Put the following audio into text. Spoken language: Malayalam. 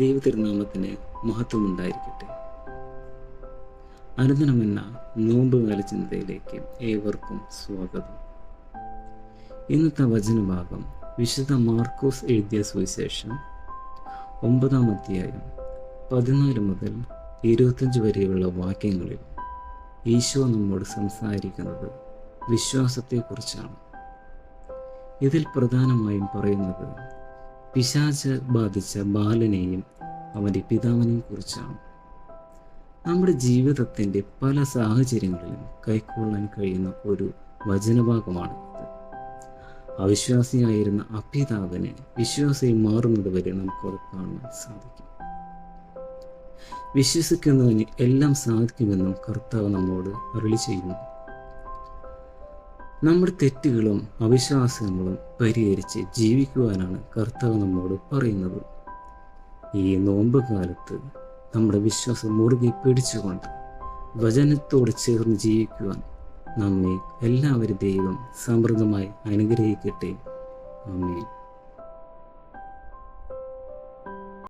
ദൈവതിരുനാമത്തിന് മഹത്വമുണ്ടായിരിക്കട്ടെ. അനുദിനമെന്ന നോമ്പ് കാല ചിന്തയിലേക്ക് ഏവർക്കും സ്വാഗതം. ഇന്നത്തെ വചനഭാഗം വിശുദ്ധ മാർക്കോസ് എഴുതിയ സുവിശേഷം 9-ാം അധ്യായം 14 മുതൽ 25 വരെയുള്ള വാക്യങ്ങളിൽ ഈശോ നമ്മോട് സംസാരിക്കുന്നത് വിശ്വാസത്തെക്കുറിച്ചാണ്. ഇതിൽ പ്രധാനമായും പറയുന്നത് പിശാച് ബാധിച്ച ബാലനെയും അവൻ്റെ പിതാവിനെയും കുറിച്ചാണ്. നമ്മുടെ ജീവിതത്തിൻ്റെ പല സാഹചര്യങ്ങളിലും കൈക്കൊള്ളാൻ കഴിയുന്ന ഒരു വചനഭാഗമാണ് ഇത്. അവിശ്വാസിയായിരുന്ന ആ പിതാവിനെ വിശ്വാസിയായി മാറുന്നത് വരെ നമുക്കത് കാണാൻ സാധിക്കും. വിശ്വസിക്കുന്നതിന് എല്ലാം സാധിക്കുമെന്നും കർത്താവ് നമ്മോട് അരുളി ചെയ്യുന്നു. നമ്മുടെ തെറ്റുകളും അവിശ്വാസങ്ങളും പരിഹരിച്ച് ജീവിക്കുവാനാണ് കർത്താവ് നമ്മോട് പറയുന്നത്. ഈ നോമ്പ് കാലത്ത് നമ്മുടെ വിശ്വാസം മുറുകെ പിടിച്ചുകൊണ്ട് വചനത്തോട് ചേർന്ന് ജീവിക്കുവാൻ നമ്മെ എല്ലാവരും ദൈവം സമൃദ്ധമായി അനുഗ്രഹിക്കട്ടെ. ആമേൻ.